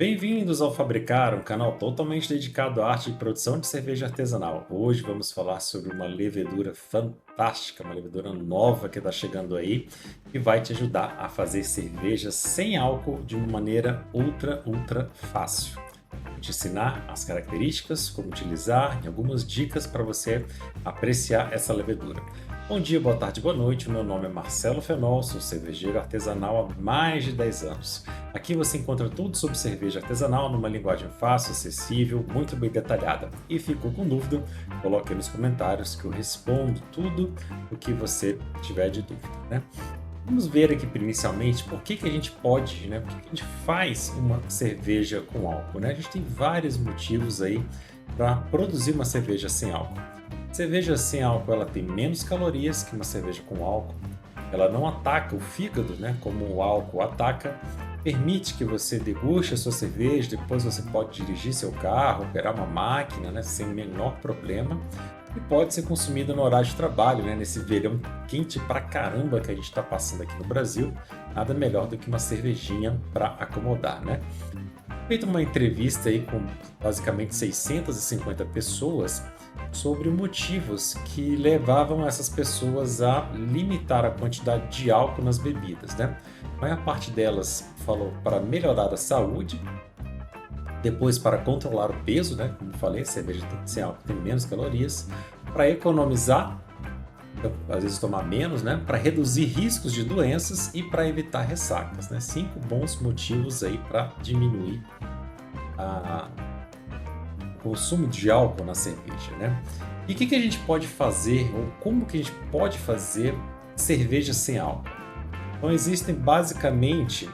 Bem-vindos ao Fabricar, um canal totalmente dedicado à arte e produção de cerveja artesanal. Hoje vamos falar sobre uma levedura fantástica, uma levedura nova que está chegando aí e vai te ajudar a fazer cerveja sem álcool de uma maneira ultra fácil. Vou te ensinar as características, como utilizar e algumas dicas para você apreciar essa levedura. Bom dia, boa tarde, boa noite. Meu nome é Marcelo Fenol, sou cervejeiro artesanal há mais de 10 anos. Aqui você encontra tudo sobre cerveja artesanal numa linguagem fácil, acessível, muito bem detalhada. E ficou com dúvida? Coloque aí nos comentários que eu respondo tudo o que você tiver de dúvida, né? Vamos ver aqui inicialmente por que a gente pode, né? Por que a gente faz uma cerveja com álcool, né? A gente tem vários motivos aí para produzir uma cerveja sem álcool. Cerveja sem álcool ela tem menos calorias que uma cerveja com álcool. Ela não ataca o fígado, né? Como o álcool ataca. Permite que você deguste a sua cerveja, depois você pode dirigir seu carro, operar uma máquina, né? Sem o menor problema. E pode ser consumida no horário de trabalho, né? Nesse verão quente pra caramba que a gente está passando aqui no Brasil. Nada melhor do que uma cervejinha para acomodar, né? Feito uma entrevista aí com basicamente 650 pessoas sobre motivos que levavam essas pessoas a limitar a quantidade de álcool nas bebidas, né? A maior parte delas falou para melhorar a saúde, depois para controlar o peso, né? Como falei, cerveja sem álcool tem menos calorias, para economizar, então, às vezes tomar menos, né? Para reduzir riscos de doenças e para evitar ressacas, né? 5 bons motivos aí para diminuir o consumo de álcool na cerveja, né? E o que a gente pode fazer, ou como que a gente pode fazer cerveja sem álcool? Então existem basicamente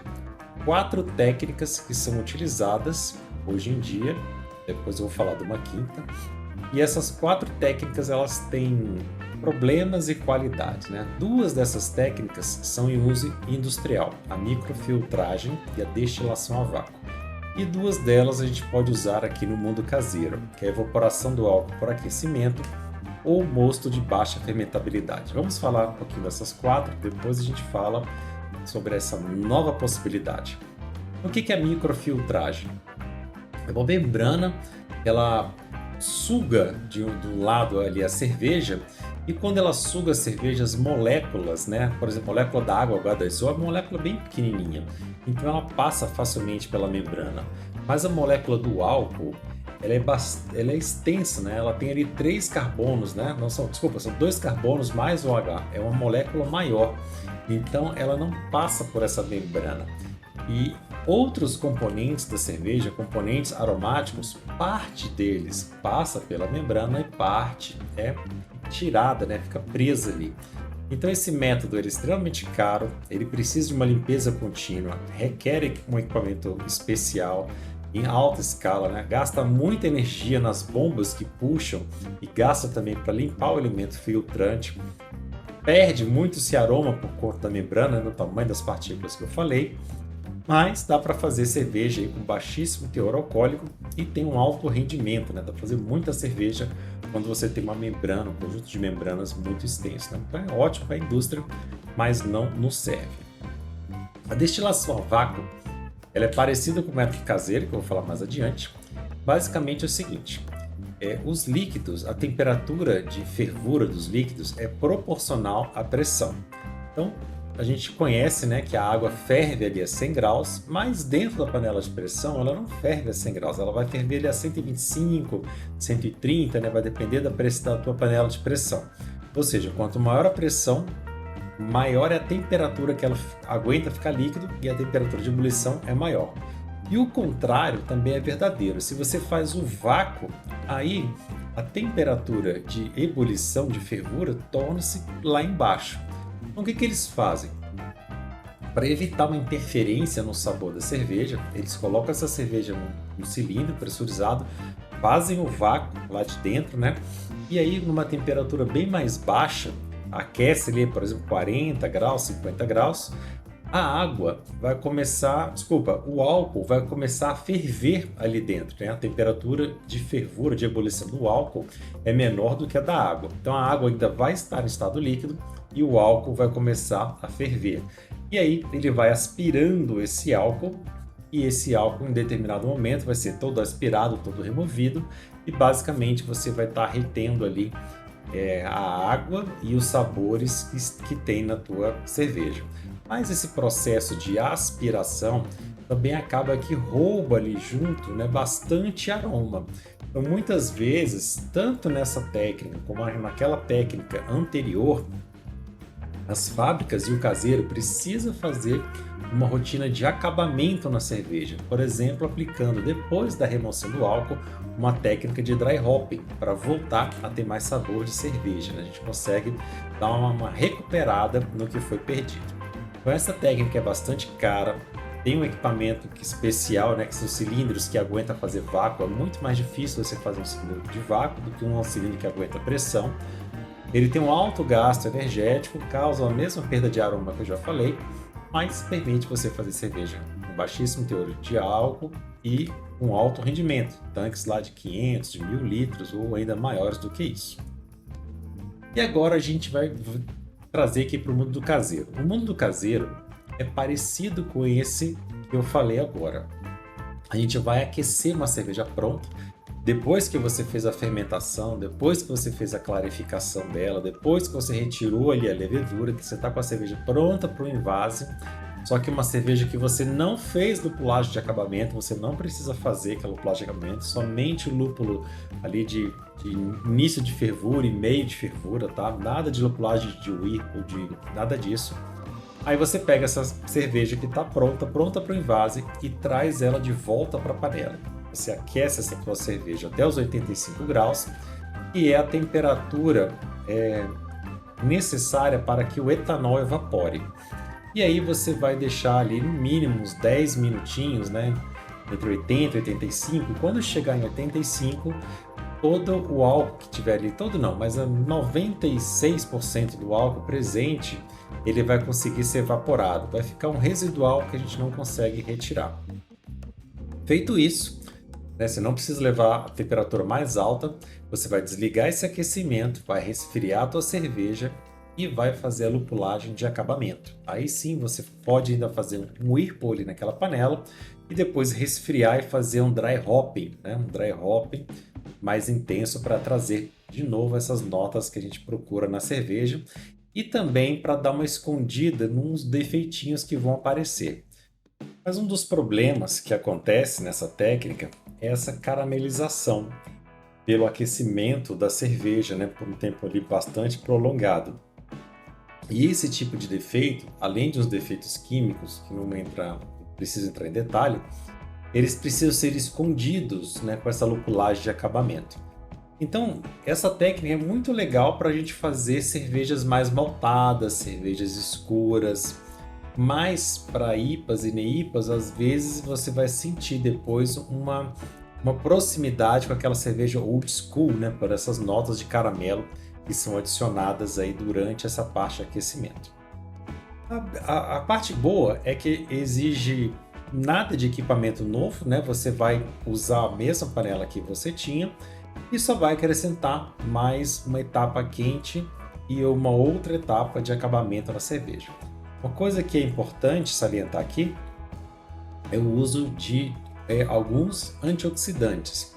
4 técnicas que são utilizadas hoje em dia, depois eu vou falar de uma quinta, e essas 4 técnicas elas têm problemas e qualidades, né? 2 dessas técnicas são em uso industrial, a microfiltragem e a destilação a vácuo. E 2 delas a gente pode usar aqui no mundo caseiro, que é a evaporação do álcool por aquecimento ou mosto de baixa fermentabilidade. Vamos falar um pouquinho dessas 4, depois a gente fala sobre essa nova possibilidade. O que é a microfiltragem? É uma membrana, ela suga do lado ali a cerveja, e quando ela suga a cerveja, as moléculas, né? Por exemplo, a molécula da água, H2O, é uma molécula bem pequenininha, então ela passa facilmente pela membrana. Mas a molécula do álcool, ela é extensa, né? Ela tem ali 3 carbonos, né? Não são, desculpa, são 2 carbonos mais o H, é uma molécula maior, então ela não passa por essa membrana. E outros componentes da cerveja, componentes aromáticos, parte deles passa pela membrana e parte é tirada, né? Fica presa ali. Então esse método é extremamente caro, ele precisa de uma limpeza contínua, requer um equipamento especial em alta escala, né? Gasta muita energia nas bombas que puxam e gasta também para limpar o elemento filtrante. Perde muito esse aroma por conta da membrana, no tamanho das partículas que eu falei, mas dá para fazer cerveja aí com baixíssimo teor alcoólico e tem um alto rendimento, né? Dá para fazer muita cerveja quando você tem uma membrana, um conjunto de membranas muito extenso, né? Então é ótimo para a indústria, mas não nos serve. A destilação a vácuo, ela é parecida com o método caseiro, que eu vou falar mais adiante. Basicamente é o seguinte, os líquidos, a temperatura de fervura dos líquidos é proporcional à pressão. Então, a gente conhece, né, que a água ferve ali a 100 graus, mas dentro da panela de pressão ela não ferve a 100 graus, ela vai ferver ali a 125, 130, né, vai depender da tua panela de pressão. Ou seja, quanto maior a pressão, maior é a temperatura que ela aguenta ficar líquido e a temperatura de ebulição é maior. E o contrário também é verdadeiro. Se você faz o vácuo, aí a temperatura de ebulição, de fervura, torna-se lá embaixo. Então, o que eles fazem? Para evitar uma interferência no sabor da cerveja, eles colocam essa cerveja num cilindro pressurizado, fazem o vácuo lá de dentro, né? E aí, numa temperatura bem mais baixa, aquece ali, por exemplo, 40 graus, 50 graus, a água vai começar, o álcool vai começar a ferver ali dentro, né? A temperatura de fervura, de ebulição do álcool é menor do que a da água. Então a água ainda vai estar em estado líquido e o álcool vai começar a ferver. E aí ele vai aspirando esse álcool e esse álcool em determinado momento vai ser todo aspirado, todo removido e basicamente você vai estar retendo ali a água e os sabores que tem na tua cerveja. Mas esse processo de aspiração também acaba que rouba ali junto, né, bastante aroma. Então, muitas vezes, tanto nessa técnica como naquela técnica anterior, as fábricas e o caseiro precisa fazer uma rotina de acabamento na cerveja, por exemplo, aplicando depois da remoção do álcool uma técnica de dry hopping para voltar a ter mais sabor de cerveja, né? A gente consegue dar uma recuperada no que foi perdido. Então essa técnica é bastante cara, tem um equipamento especial, né, que são cilindros que aguenta fazer vácuo, é muito mais difícil você fazer um cilindro de vácuo do que um cilindro que aguenta pressão. Ele tem um alto gasto energético, causa a mesma perda de aroma que eu já falei, mas permite você fazer cerveja com baixíssimo teor de álcool e com alto rendimento, tanques lá de 500, de 1000 litros ou ainda maiores do que isso. E agora a gente vai trazer aqui para o mundo do caseiro. O mundo do caseiro é parecido com esse que eu falei agora. A gente vai aquecer uma cerveja pronta, depois que você fez a fermentação, depois que você fez a clarificação dela, depois que você retirou ali a levedura, que você está com a cerveja pronta para o envase, só que uma cerveja que você não fez lupulagem de acabamento, você não precisa fazer aquela lupulagem de acabamento, somente o lúpulo ali de início de fervura e meio de fervura, tá? Nada de lupulagem de whey ou de nada disso. Aí você pega essa cerveja que está pronta para o envase e traz ela de volta para a panela. Você aquece essa sua cerveja até os 85 graus, que é a temperatura necessária para que o etanol evapore. E aí você vai deixar ali no mínimo uns 10 minutinhos, né? Entre 80 e 85. E quando chegar em 85, todo o álcool que tiver ali, todo não, mas 96% do álcool presente, ele vai conseguir ser evaporado. Vai ficar um residual que a gente não consegue retirar. Feito isso, né, você não precisa levar a temperatura mais alta, você vai desligar esse aquecimento, vai resfriar a tua cerveja e vai fazer a lupulagem de acabamento. Aí sim você pode ainda fazer um whirlpool ali naquela panela e depois resfriar e fazer um dry hopping, né? Um dry hopping mais intenso para trazer de novo essas notas que a gente procura na cerveja e também para dar uma escondida nos defeitinhos que vão aparecer. Mas um dos problemas que acontece nessa técnica é essa caramelização pelo aquecimento da cerveja, né, por um tempo ali bastante prolongado. E esse tipo de defeito, além de uns defeitos químicos, que não preciso entrar em detalhe, eles precisam ser escondidos, né, com essa lupulagem de acabamento. Então, essa técnica é muito legal para a gente fazer cervejas mais maltadas, cervejas escuras, mas para IPAs e NEIPAs, às vezes você vai sentir depois uma proximidade com aquela cerveja old school, né, por essas notas de caramelo que são adicionadas aí durante essa parte de aquecimento. A parte boa é que exige nada de equipamento novo, né? Você vai usar a mesma panela que você tinha e só vai acrescentar mais uma etapa quente e uma outra etapa de acabamento na cerveja. Uma coisa que é importante salientar aqui é o uso de alguns antioxidantes.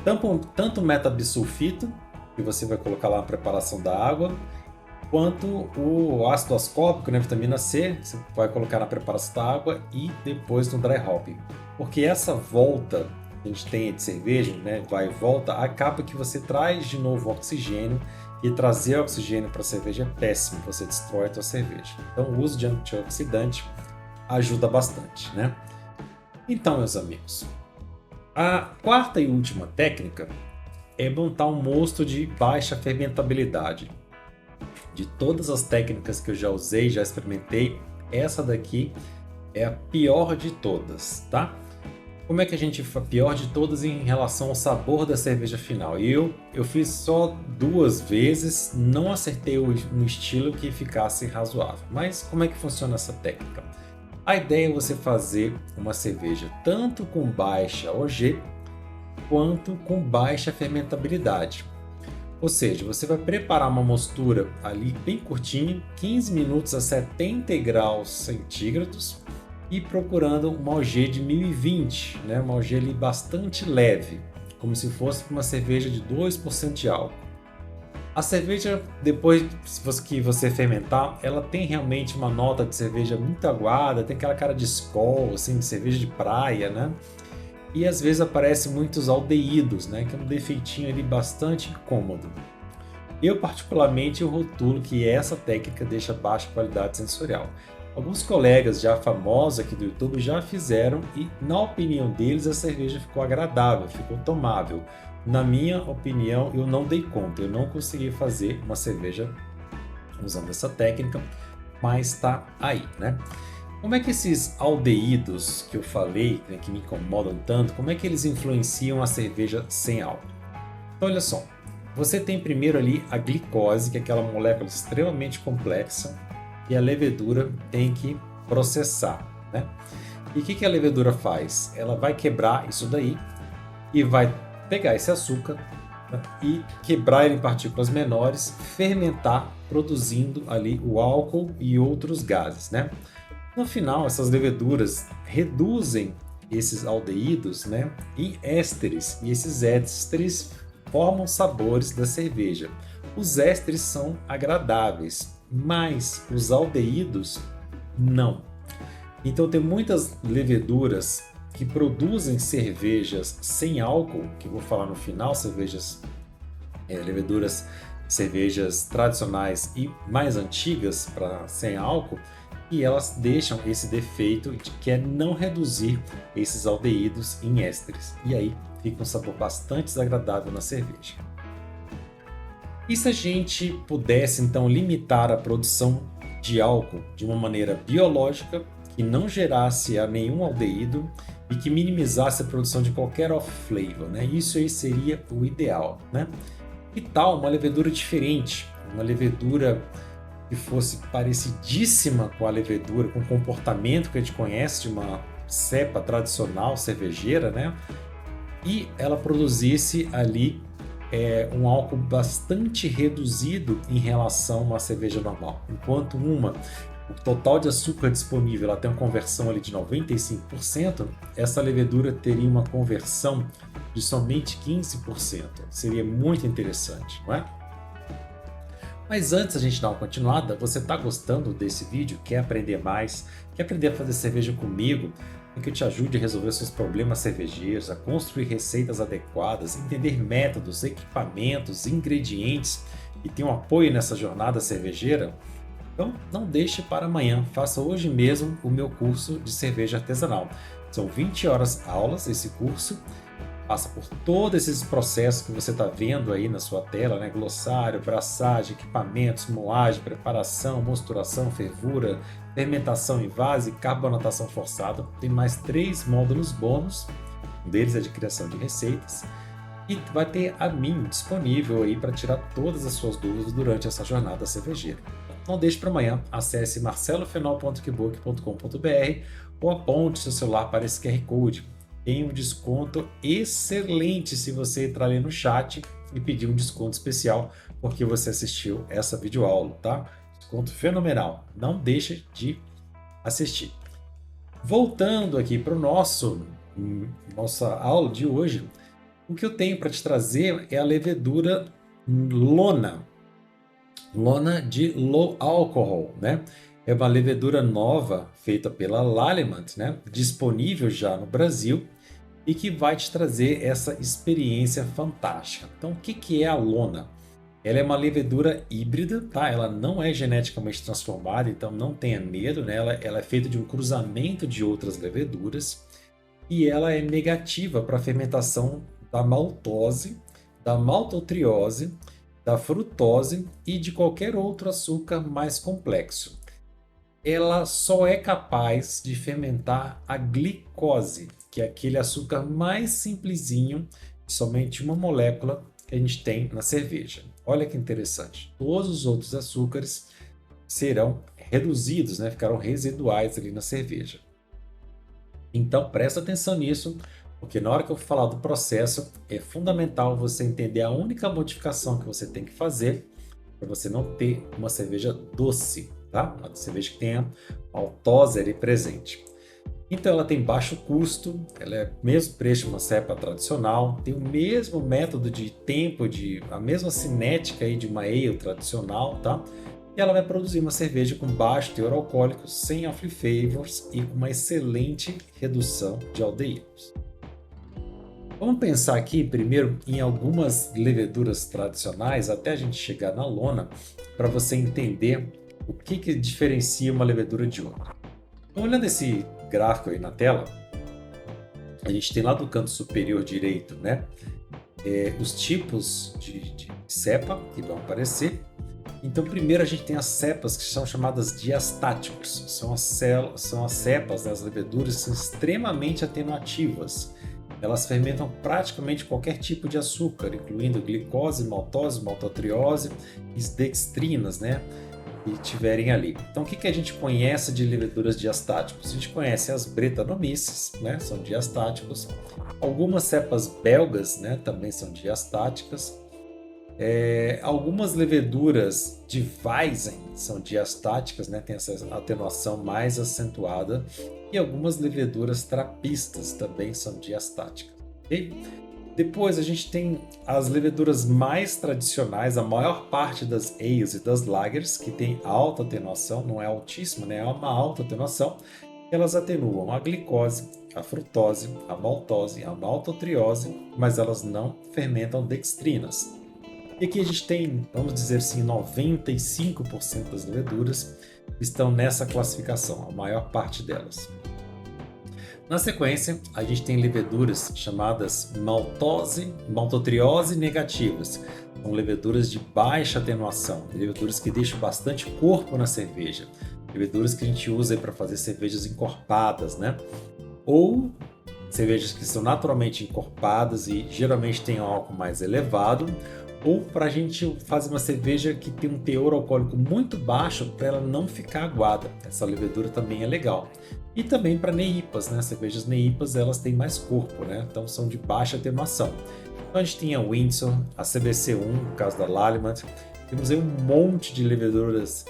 Tanto o metabisulfito, que você vai colocar lá na preparação da água, quanto o ácido ascórbico, né, vitamina C, você vai colocar na preparação da água e depois no dry hopping. Porque essa volta que a gente tem de cerveja, né, vai e volta, acaba que você traz de novo oxigênio e trazer oxigênio para a cerveja é péssimo, você destrói a tua cerveja. Então o uso de antioxidante ajuda bastante, né? Então, meus amigos, a quarta e última técnica é montar um mosto de baixa fermentabilidade. De todas as técnicas que eu já usei, já experimentei, essa daqui é a pior de todas, tá? Como é que a gente faz pior de todas em relação ao sabor da cerveja final? Eu fiz só 2 vezes, não acertei no estilo que ficasse razoável. Mas como é que funciona essa técnica? A ideia é você fazer uma cerveja tanto com baixa OG quanto com baixa fermentabilidade. Ou seja, você vai preparar uma mostura ali bem curtinha, 15 minutos a 70 graus centígrados, e procurando uma OG de 1020, né? Uma OG ali bastante leve, como se fosse uma cerveja de 2% de álcool. A cerveja, depois que você fermentar, ela tem realmente uma nota de cerveja muito aguada, tem aquela cara de Skol, assim, de cerveja de praia, né? E às vezes aparecem muitos aldeídos, né? Que é um defeitinho ali bastante incômodo. Eu particularmente rotulo que essa técnica deixa baixa qualidade sensorial. Alguns colegas já famosos aqui do YouTube já fizeram e, na opinião deles, a cerveja ficou agradável, ficou tomável. Na minha opinião, eu não dei conta, eu não consegui fazer uma cerveja usando essa técnica, mas está aí, né? Como é que esses aldeídos que eu falei, né, que me incomodam tanto, como é que eles influenciam a cerveja sem álcool? Então, olha só, você tem primeiro ali a glicose, que é aquela molécula extremamente complexa, e a levedura tem que processar, né? E o que a levedura faz? Ela vai quebrar isso daí e vai pegar esse açúcar, né, e quebrar ele em partículas menores, fermentar, produzindo ali o álcool e outros gases, né? No final, essas leveduras reduzem esses aldeídos, né, em ésteres, e esses ésteres formam sabores da cerveja. Os ésteres são agradáveis, mas os aldeídos não. Então tem muitas leveduras que produzem cervejas sem álcool, que eu vou falar no final, leveduras, cervejas tradicionais e mais antigas para sem álcool, e elas deixam esse defeito de que é não reduzir esses aldeídos em ésteres. E aí fica um sabor bastante desagradável na cerveja. E se a gente pudesse então limitar a produção de álcool de uma maneira biológica, que não gerasse a nenhum aldeído e que minimizasse a produção de qualquer off-flavor, né? Isso aí seria o ideal, né? E tal uma levedura diferente, uma levedura que fosse parecidíssima com a levedura, com o comportamento que a gente conhece de uma cepa tradicional cervejeira, né? E ela produzisse ali um álcool bastante reduzido em relação a uma cerveja normal. Enquanto o total de açúcar disponível ela tem uma conversão ali de 95%, essa levedura teria uma conversão de somente 15%. Seria muito interessante, não é? Mas antes a gente dar uma continuada, você está gostando desse vídeo? Quer aprender mais? Quer aprender a fazer cerveja comigo? Que eu te ajude a resolver seus problemas cervejeiros, a construir receitas adequadas, entender métodos, equipamentos, ingredientes e ter um apoio nessa jornada cervejeira? Então não deixe para amanhã, faça hoje mesmo o meu curso de cerveja artesanal. São 20 horas aulas esse curso, passa por todos esses processos que você está vendo aí na sua tela, né? Glossário, braçagem, equipamentos, moagem, preparação, mosturação, fervura, fermentação em vase, carbonatação forçada. Tem mais 3 módulos bônus, um deles é de criação de receitas, e vai ter a mim disponível aí para tirar todas as suas dúvidas durante essa jornada cervejeira. Não deixe para amanhã, acesse marcelofenol.kbook.com.br ou aponte seu celular para esse QR Code. Tem um desconto excelente se você entrar ali no chat e pedir um desconto especial porque você assistiu essa videoaula, tá? Desconto fenomenal, não deixe de assistir. Voltando aqui para nossa aula de hoje, o que eu tenho para te trazer é a levedura Lona de low alcohol, né? É uma levedura nova feita pela Lallemand, né? Disponível já no Brasil e que vai te trazer essa experiência fantástica. Então, o que é a Lona? Ela é uma levedura híbrida, tá? Ela não é geneticamente transformada, então não tenha medo, né? Ela é feita de um cruzamento de outras leveduras e ela é negativa para a fermentação da maltose, da maltotriose, da frutose e de qualquer outro açúcar mais complexo. Ela só é capaz de fermentar a glicose, que é aquele açúcar mais simplesinho, somente uma molécula que a gente tem na cerveja. Olha que interessante. Todos os outros açúcares serão reduzidos, né? Ficarão residuais ali na cerveja. Então presta atenção nisso, porque na hora que eu falar do processo, é fundamental você entender a única modificação que você tem que fazer para você não ter uma cerveja doce, tá? Uma cerveja que tenha maltose ali presente. Então ela tem baixo custo, ela é mesmo preço de uma cepa tradicional, tem o mesmo método de tempo, a mesma cinética aí de uma ale tradicional, tá? E ela vai produzir uma cerveja com baixo teor alcoólico, sem off flavors e com uma excelente redução de aldeídos. Vamos pensar aqui primeiro em algumas leveduras tradicionais, até a gente chegar na lona, para você entender o que diferencia uma levedura de outra. Então, olhando esse gráfico aí na tela, a gente tem lá do canto superior direito, né, os tipos de cepa que vão aparecer. Então, primeiro a gente tem as cepas que são chamadas diastáticos. São as cepas, né, as leveduras, que são extremamente atenuativas. Elas fermentam praticamente qualquer tipo de açúcar, incluindo glicose, maltose, maltotriose e dextrinas, né, que tiverem ali. Então, o que a gente conhece de leveduras diastáticos? A gente conhece as Brettanomyces, né, são diastáticos. Algumas cepas belgas, né, também são diastáticas. Algumas leveduras de Weizen são diastáticas, né, tem essa atenuação mais acentuada, e algumas leveduras trapistas também são diastáticas. Okay? Depois a gente tem as leveduras mais tradicionais, a maior parte das ales e das lagers, que tem alta atenuação, não é altíssima, né, é uma alta atenuação. Elas atenuam a glicose, a frutose, a maltose, a maltotriose, mas elas não fermentam dextrinas. E aqui a gente tem, vamos dizer assim, 95% das leveduras estão nessa classificação, a maior parte delas. Na sequência, a gente tem leveduras chamadas maltotriose negativas. São leveduras de baixa atenuação, leveduras que deixam bastante corpo na cerveja, leveduras que a gente usa para fazer cervejas encorpadas, né? Ou cervejas que são naturalmente encorpadas e geralmente têm um álcool mais elevado, ou para a gente fazer uma cerveja que tem um teor alcoólico muito baixo para ela não ficar aguada. Essa levedura também é legal. E também para neipas, né? Cervejas neipas, elas têm mais corpo, né? Então são de baixa atenuação. Então a gente tem a Windsor, a CBC1, no caso da Lallemand. Temos aí um monte de leveduras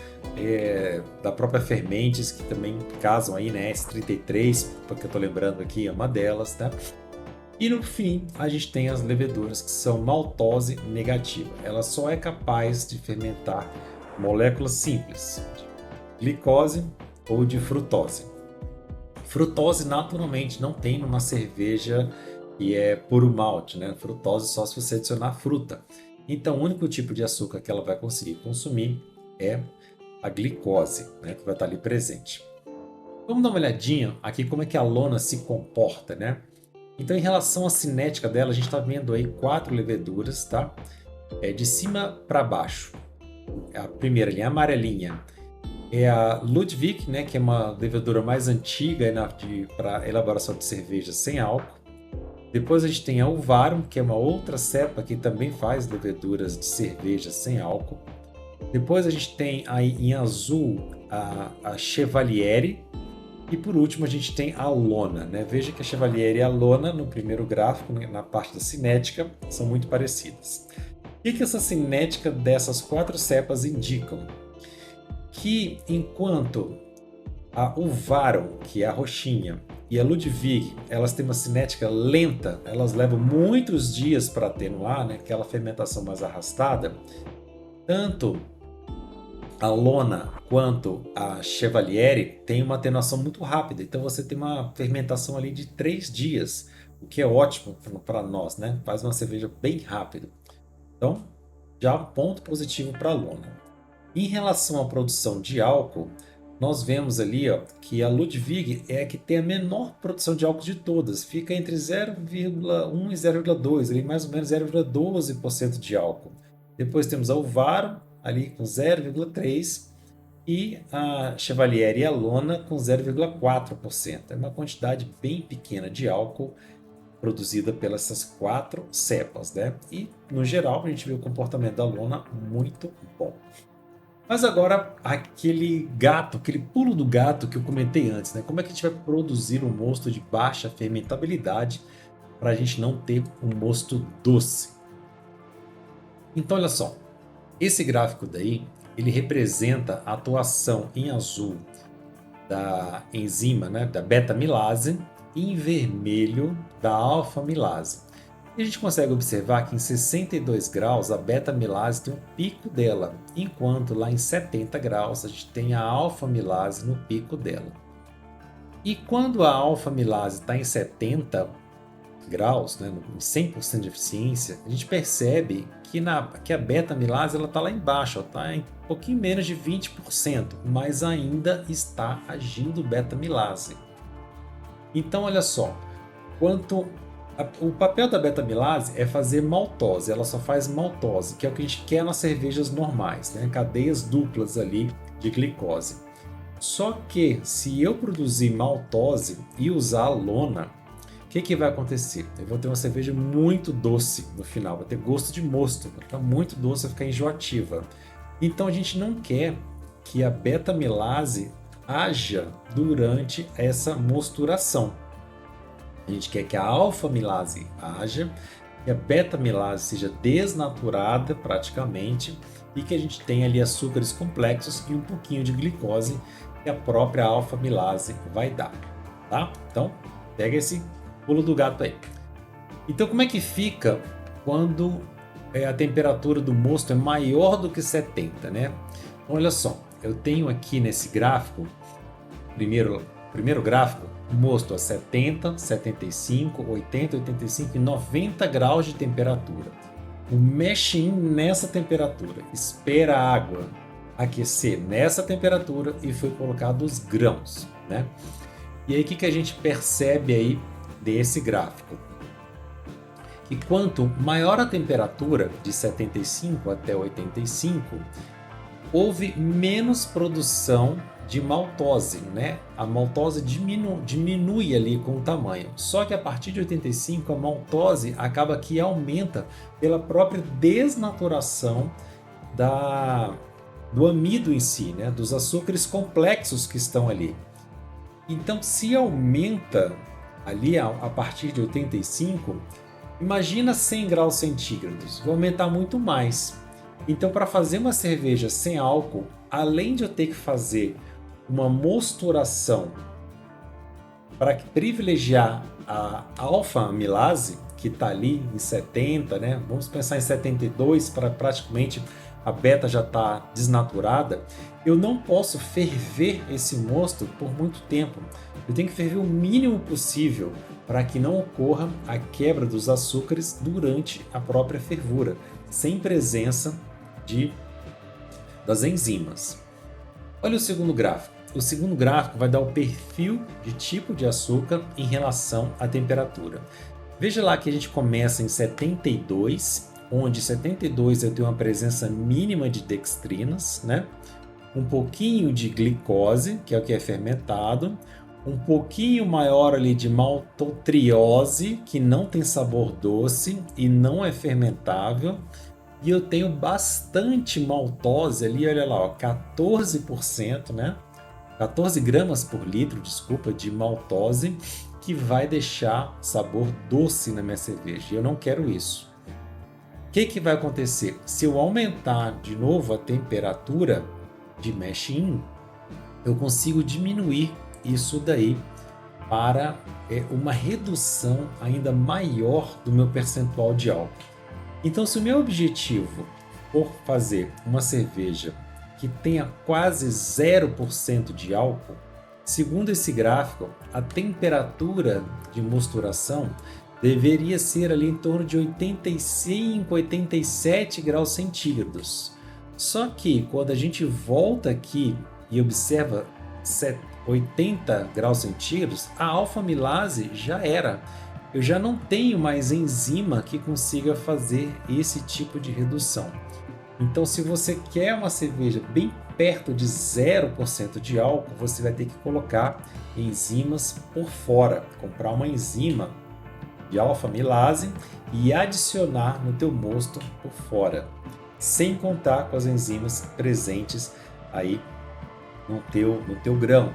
da própria Fermentes, que também casam aí, né? S33, porque eu estou lembrando aqui, é uma delas, tá? E no fim, a gente tem as leveduras que são maltose negativa. Ela só é capaz de fermentar moléculas simples, de glicose ou de frutose. Frutose naturalmente não tem numa cerveja que é puro malte, né? Frutose só se você adicionar fruta. Então, o único tipo de açúcar que ela vai conseguir consumir é a glicose, né? Que vai estar ali presente. Vamos dar uma olhadinha aqui como é que a lona se comporta, né? Então, em relação à cinética dela, a gente está vendo aí 4 leveduras, tá? De cima para baixo. A primeira linha, a amarelinha, é a Ludwig, né? Que é uma levedura mais antiga para elaboração de cerveja sem álcool. Depois a gente tem a Uvarum, que é uma outra cepa que também faz leveduras de cerveja sem álcool. Depois a gente tem aí em azul a Chevaliere. E por último a gente tem a lona, né? Veja que a Chevaliere e a lona, no primeiro gráfico, na parte da cinética, são muito parecidas. O que essa cinética dessas 4 cepas indicam? Que enquanto a Uvarum, que é a roxinha, e a Ludwig, elas têm uma cinética lenta, elas levam muitos dias para atenuar, né? Aquela fermentação mais arrastada, tanto a lona quanto a Chevaliere tem uma atenuação muito rápida, então você tem uma fermentação ali de 3 dias, o que é ótimo para nós, né? Faz uma cerveja bem rápido. Então, já um ponto positivo para a lona. Em relação à produção de álcool, nós vemos ali que a Ludwig é a que tem a menor produção de álcool de todas, fica entre 0,1 e 0,2, ali mais ou menos 0,12% de álcool. Depois temos a Uvarum, ali com 0,3%, e a Chevaliere e a lona com 0,4%. É uma quantidade bem pequena de álcool produzida pelas essas 4 cepas, né? E, no geral, a gente vê o comportamento da lona muito bom. Mas agora, aquele pulo do gato que eu comentei antes, né? Como é que a gente vai produzir um mosto de baixa fermentabilidade para a gente não ter um mosto doce? Então, olha só. Esse gráfico daí, ele representa a atuação em azul da enzima, né, da beta-milase, e em vermelho da alfa-milase. E a gente consegue observar que em 62 graus a beta-milase tem o pico dela, enquanto lá em 70 graus a gente tem a alfa-milase no pico dela. E quando a alfa-milase está em 70 graus, né, em 100% de eficiência, a gente percebe que a beta-milase está lá embaixo, está em um pouquinho menos de 20%, mas ainda está agindo beta-milase. Então, olha só, o papel da beta-milase é fazer maltose, ela só faz maltose, que é o que a gente quer nas cervejas normais, né? Cadeias duplas ali de glicose. Só que se eu produzir maltose e usar a lona, o que vai acontecer? Eu vou ter uma cerveja muito doce no final, vai ter gosto de mosto, vai ficar muito doce, vai ficar enjoativa. Então a gente não quer que a beta-milase haja durante essa mosturação. A gente quer que a alfa-milase haja, que a beta-milase seja desnaturada praticamente e que a gente tenha ali açúcares complexos e um pouquinho de glicose que a própria alfa-milase vai dar, tá? Então, pega esse pulo do gato aí. Então, como é que fica quando a temperatura do mosto é maior do que 70, né? Então, olha só, eu tenho aqui nesse gráfico, primeiro gráfico, mosto a 70, 75, 80, 85 e 90 graus de temperatura. O mexe-in nessa temperatura, espera a água aquecer nessa temperatura e foi colocado os grãos, né? E aí o que a gente percebe aí desse gráfico? Que quanto maior a temperatura, de 75 até 85, houve menos produção de maltose, né? A maltose diminui ali com o tamanho. Só que a partir de 85 a maltose acaba que aumenta pela própria desnaturação do amido em si, né? Dos açúcares complexos que estão ali. Então, se aumenta ali a partir de 85, imagina 100 graus centígrados, vai aumentar muito mais. Então, para fazer uma cerveja sem álcool, além de eu ter que fazer uma mosturação para privilegiar a alfa-milase, que está ali em 70, né? Vamos pensar em 72, para praticamente a beta já está desnaturada. Eu não posso ferver esse mosto por muito tempo. Eu tenho que ferver o mínimo possível para que não ocorra a quebra dos açúcares durante a própria fervura, sem presença das enzimas. Olha o segundo gráfico. O segundo gráfico vai dar o perfil de tipo de açúcar em relação à temperatura. Veja lá que a gente começa em 72, onde 72 eu tenho uma presença mínima de dextrinas, né? Um pouquinho de glicose, que é o que é fermentado, um pouquinho maior ali de maltotriose, que não tem sabor doce e não é fermentável, e eu tenho bastante maltose ali, olha lá, ó, 14%, né? 14 gramas por litro, desculpa, de maltose, que vai deixar sabor doce na minha cerveja. E eu não quero isso. O que vai acontecer? Se eu aumentar de novo a temperatura de mash-in, eu consigo diminuir isso daí para uma redução ainda maior do meu percentual de álcool. Então, se o meu objetivo for fazer uma cerveja que tenha quase 0% de álcool, segundo esse gráfico, a temperatura de mosturação deveria ser ali em torno de 85, 87 graus centígrados. Só que quando a gente volta aqui e observa 80 graus centígrados, a alfa-milase já era. Eu já não tenho mais enzima que consiga fazer esse tipo de redução. Então, se você quer uma cerveja bem perto de 0% de álcool, você vai ter que colocar enzimas por fora, comprar uma enzima de alfa-milase e adicionar no teu mosto por fora, sem contar com as enzimas presentes aí no teu grão.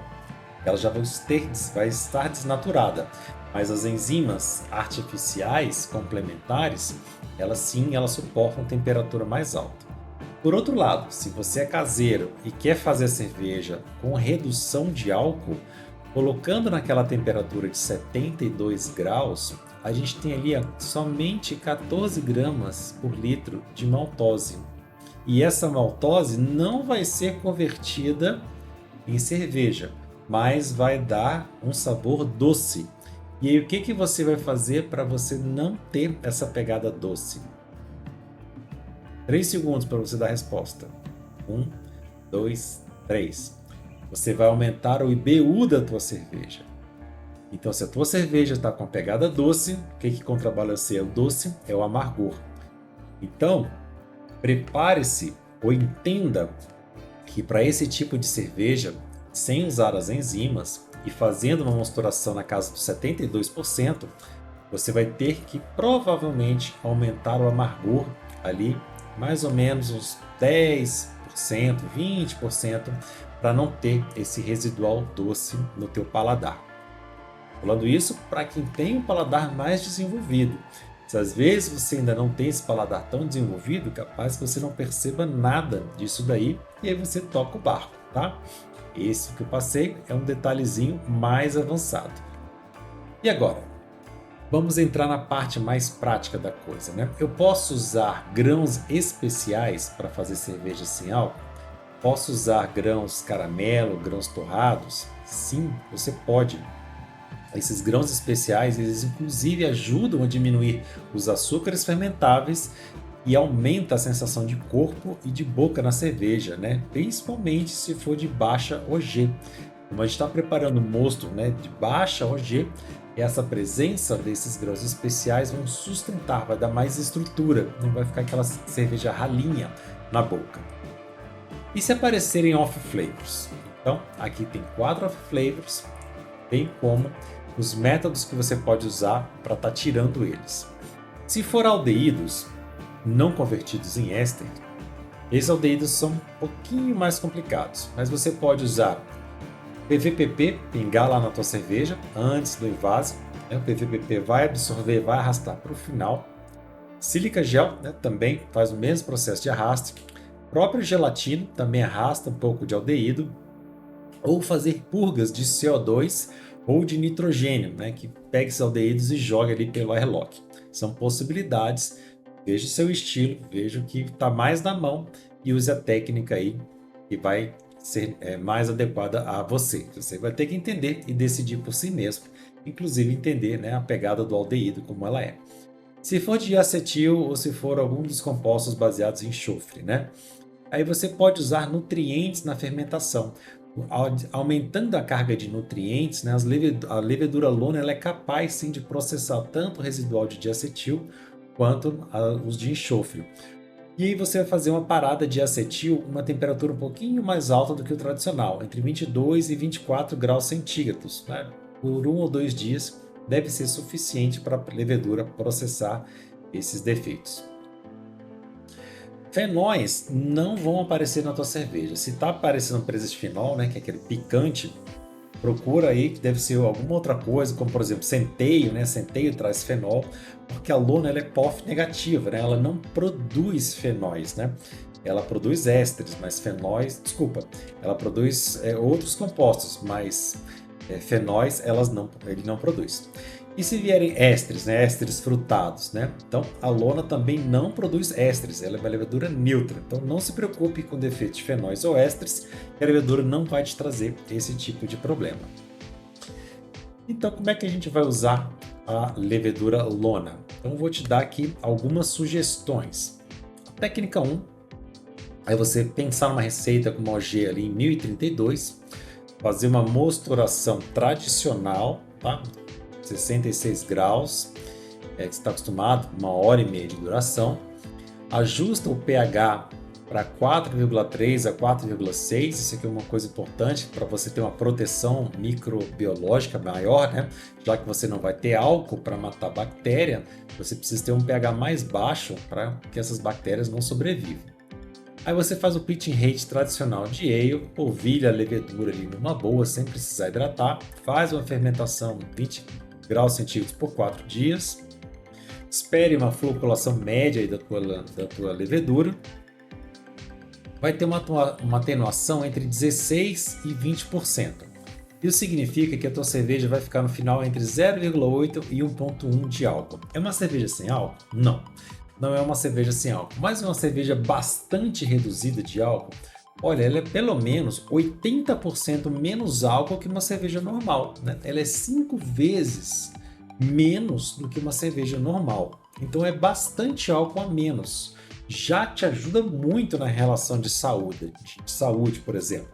Ela já vai estar desnaturada, mas as enzimas artificiais complementares, elas suportam temperatura mais alta. Por outro lado, se você é caseiro e quer fazer a cerveja com redução de álcool, colocando naquela temperatura de 72 graus, a gente tem ali somente 14 gramas por litro de maltose. E essa maltose não vai ser convertida em cerveja, mas vai dar um sabor doce. E aí, o que que você vai fazer para você não ter essa pegada doce? 3 segundos para você dar a resposta. 1, 2, 3. Você vai aumentar o IBU da tua cerveja. Então, se a tua cerveja está com a pegada doce, o que contrabalanceia o doce? É o amargor. Então, prepare-se ou entenda que para esse tipo de cerveja, sem usar as enzimas e fazendo uma misturação na casa dos 72%, você vai ter que provavelmente aumentar o amargor ali mais ou menos uns 10%, 20%, para não ter esse residual doce no teu paladar. Falando isso para quem tem um paladar mais desenvolvido. Se às vezes você ainda não tem esse paladar tão desenvolvido, capaz que você não perceba nada disso daí e aí você toca o barco, tá? Esse que eu passei é um detalhezinho mais avançado. E agora? Vamos entrar na parte mais prática da coisa, né? Eu posso usar grãos especiais para fazer cerveja sem álcool? Posso usar grãos caramelo, grãos torrados? Sim, você pode. Esses grãos especiais, eles inclusive ajudam a diminuir os açúcares fermentáveis e aumenta a sensação de corpo e de boca na cerveja, né? Principalmente se for de baixa OG. Como a gente está preparando um mosto, né, de baixa OG, essa presença desses grãos especiais vão sustentar, vai dar mais estrutura, não vai ficar aquela cerveja ralinha na boca. E se aparecerem off flavors? Então, aqui tem 4 off flavors, bem como os métodos que você pode usar para estar tirando eles. Se for aldeídos não convertidos em éster, esses aldeídos são um pouquinho mais complicados, mas você pode usar PVPP, pingar lá na tua cerveja antes do invase, né? O PVPP vai absorver, vai arrastar para o final. Sílica gel, né? Também faz o mesmo processo de arraste. Próprio gelatino também arrasta um pouco de aldeído. Ou fazer purgas de CO2 ou de nitrogênio, né? Que pega esses aldeídos e joga ali pelo airlock. São possibilidades. Veja o seu estilo, veja o que está mais na mão e use a técnica aí que vai ser mais adequada a você. Você vai ter que entender e decidir por si mesmo, inclusive entender, né, a pegada do aldeído, como ela é. Se for de acetil ou se for algum dos compostos baseados em enxofre, né? Aí você pode usar nutrientes na fermentação. Aumentando a carga de nutrientes, né, a levedura lona ela é capaz sim de processar tanto o residual de diacetil quanto os de enxofre. E aí você vai fazer uma parada de acetil uma temperatura um pouquinho mais alta do que o tradicional, entre 22 e 24 graus centígrados, né? Por 1 ou 2 dias deve ser suficiente para a levedura processar esses defeitos. Fenóis não vão aparecer na tua cerveja. Se está aparecendo presença de fenol, né, que é aquele picante, procura aí que deve ser alguma outra coisa, como por exemplo centeio, né? Centeio traz fenol, porque a lona ela é POF negativa, né? Ela não produz fenóis, né? Ela produz ésteres, mas fenóis, desculpa, ela produz outros compostos, mas fenóis ele não produz. E se vierem ésteres, né? Ésteres frutados, né? Então a lona também não produz ésteres, ela é uma levedura neutra. Então não se preocupe com defeitos de fenóis ou ésteres, que a levedura não vai te trazer esse tipo de problema. Então como é que a gente vai usar a levedura lona? Então eu vou te dar aqui algumas sugestões. A técnica 1 é você pensar numa receita com uma OG ali em 1032, fazer uma mosturação tradicional, tá? 66 graus, que você está acostumado, 1h30 de duração. Ajusta o pH para 4,3 a 4,6, isso aqui é uma coisa importante para você ter uma proteção microbiológica maior, né? Já que você não vai ter álcool para matar bactéria, você precisa ter um pH mais baixo para que essas bactérias não sobrevivam. Aí você faz o pitching rate tradicional de ale, polvilha a levedura ali numa boa, sem precisar hidratar, faz uma fermentação 20 graus centígrados por 4 dias, espere uma floculação média aí da tua levedura, vai ter uma atenuação entre 16% e 20%. Isso significa que a tua cerveja vai ficar no final entre 0,8 e 1,1 de álcool. É uma cerveja sem álcool? Não. Não é uma cerveja sem álcool, mas é uma cerveja bastante reduzida de álcool. Olha, ela é pelo menos 80% menos álcool que uma cerveja normal, né? Ela é 5 vezes menos do que uma cerveja normal. Então é bastante álcool a menos. Já te ajuda muito na relação de saúde, por exemplo,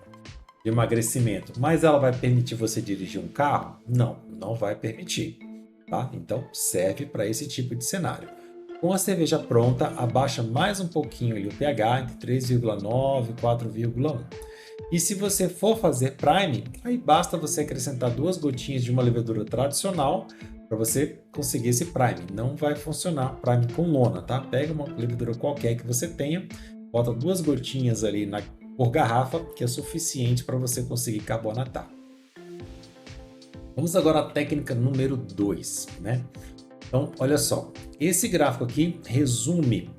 de emagrecimento. Mas ela vai permitir você dirigir um carro? Não, não vai permitir. Tá? Então serve para esse tipo de cenário. Com a cerveja pronta, abaixa mais um pouquinho ali o pH entre 3,9 e 4,1. E se você for fazer prime, aí basta você acrescentar 2 gotinhas de uma levedura tradicional para você conseguir esse prime. Não vai funcionar prime com lona, tá? Pega uma levedura qualquer que você tenha, bota 2 gotinhas ali por garrafa, que é suficiente para você conseguir carbonatar. Vamos agora à técnica número 2, né? Então, olha só, esse gráfico aqui resume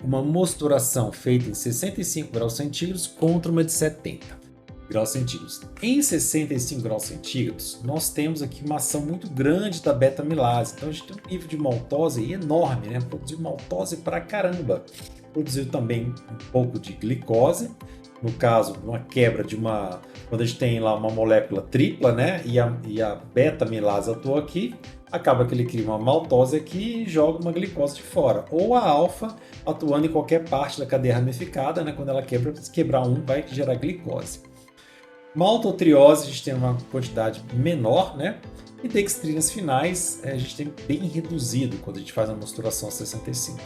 uma mosturação feita em 65 graus centígrados contra uma de 70 graus centígrados. Em 65 graus centígrados, nós temos aqui uma ação muito grande da beta-amilase. Então, a gente tem um nível de maltose enorme, né? Produziu maltose pra caramba. Produziu também um pouco de glicose. No caso, uma quebra de uma... Quando a gente tem lá uma molécula tripla, né? E a beta-amilase atua aqui, acaba que ele cria uma maltose aqui e joga uma glicose de fora. Ou a alfa atuando em qualquer parte da cadeia ramificada, né? Quando ela quebrar um, vai gerar glicose. Maltotriose a gente tem uma quantidade menor, né? E dextrinas finais a gente tem bem reduzido quando a gente faz a mosturação a 65.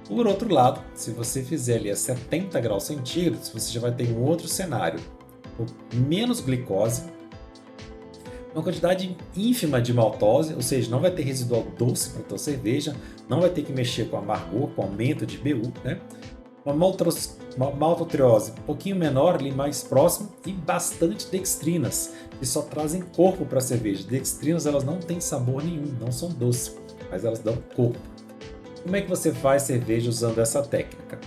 Por outro lado, se você fizer ali a 70 graus centígrados, você já vai ter um outro cenário. Menos glicose, uma quantidade ínfima de maltose, ou seja, não vai ter residual doce para a tua cerveja, não vai ter que mexer com amargor, com aumento de BU, né? Uma maltotriose um pouquinho menor, ali mais próximo, e bastante dextrinas, que só trazem corpo para a cerveja. Dextrinas elas não têm sabor nenhum, não são doces, mas elas dão corpo. Como é que você faz cerveja usando essa técnica?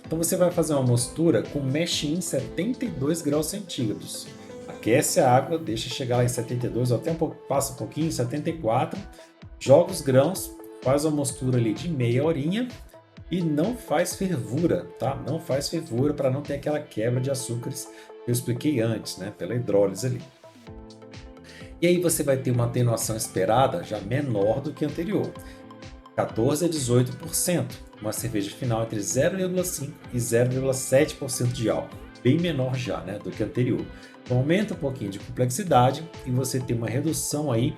Então você vai fazer uma mostura com mesh in 72 graus centígrados. Aquece a água, deixa chegar lá em 72, ou até passa um pouquinho, 74, joga os grãos, faz uma mostura ali de meia horinha e não faz fervura, tá? Não faz fervura para não ter aquela quebra de açúcares que eu expliquei antes, né? Pela hidrólise ali. E aí você vai ter uma atenuação esperada já menor do que a anterior. 14 a 18%, uma cerveja final entre 0,5% e 0,7% de álcool, bem menor já, né, do que a anterior. Então aumenta um pouquinho de complexidade e você tem uma redução aí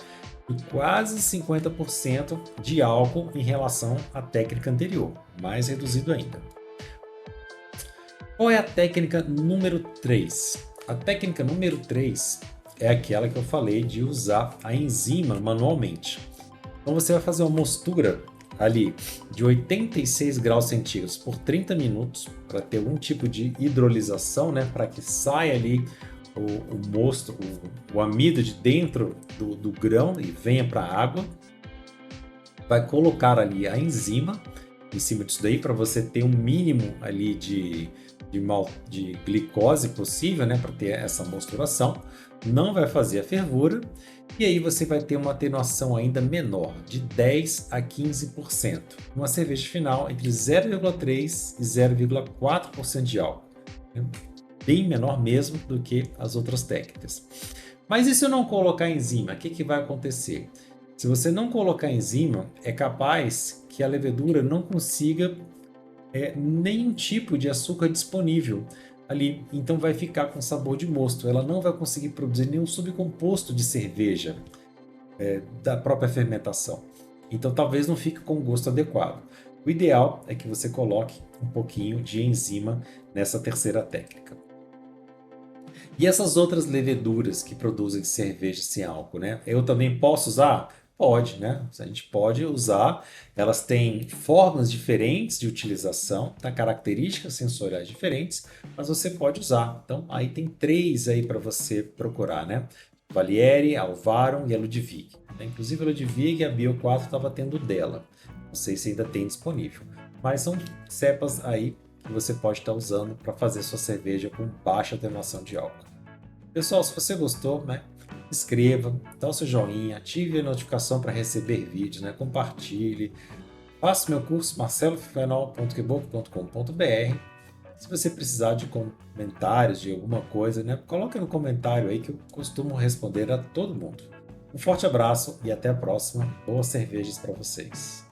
de quase 50% de álcool em relação à técnica anterior, mais reduzido ainda. Qual é a técnica número 3? A técnica número 3 é aquela que eu falei de usar a enzima manualmente. Então você vai fazer uma mostura ali de 86 graus centígrados por 30 minutos para ter algum tipo de hidrolisação, né, para que saia ali o mosto, o amido de dentro do grão e venha para a água. Vai colocar ali a enzima em cima disso daí para você ter um mínimo ali de glicose possível, né, para ter essa mosturação. Não vai fazer a fervura e aí você vai ter uma atenuação ainda menor, de 10 a 15%. Uma cerveja final entre 0,3 e 0,4% de álcool. Bem menor mesmo do que as outras técnicas. Mas e se eu não colocar enzima, o que vai acontecer? Se você não colocar enzima, é capaz que a levedura não consiga nenhum tipo de açúcar disponível ali, então vai ficar com sabor de mosto. Ela não vai conseguir produzir nenhum subcomposto de cerveja da própria fermentação. Então talvez não fique com o gosto adequado. O ideal é que você coloque um pouquinho de enzima nessa terceira técnica. E essas outras leveduras que produzem cerveja sem álcool, né? Eu também posso usar? Pode, né? A gente pode usar. Elas têm formas diferentes de utilização, tá? Características sensoriais diferentes, mas você pode usar. Então, aí tem 3 aí para você procurar, né? Valieri, Alvaron e a Ludwig. Inclusive a Ludwig, a Bio 4 estava tendo dela. Não sei se ainda tem disponível. Mas são cepas aí que você pode estar usando para fazer sua cerveja com baixa atenuação de álcool. Pessoal, se você gostou, né, inscreva, dá o seu joinha, ative a notificação para receber vídeos, né, compartilhe. Faça meu curso marcelofenol.kbook.com.br. Se você precisar de comentários de alguma coisa, né, coloque no comentário aí que eu costumo responder a todo mundo. Um forte abraço e até a próxima. Boas cervejas para vocês.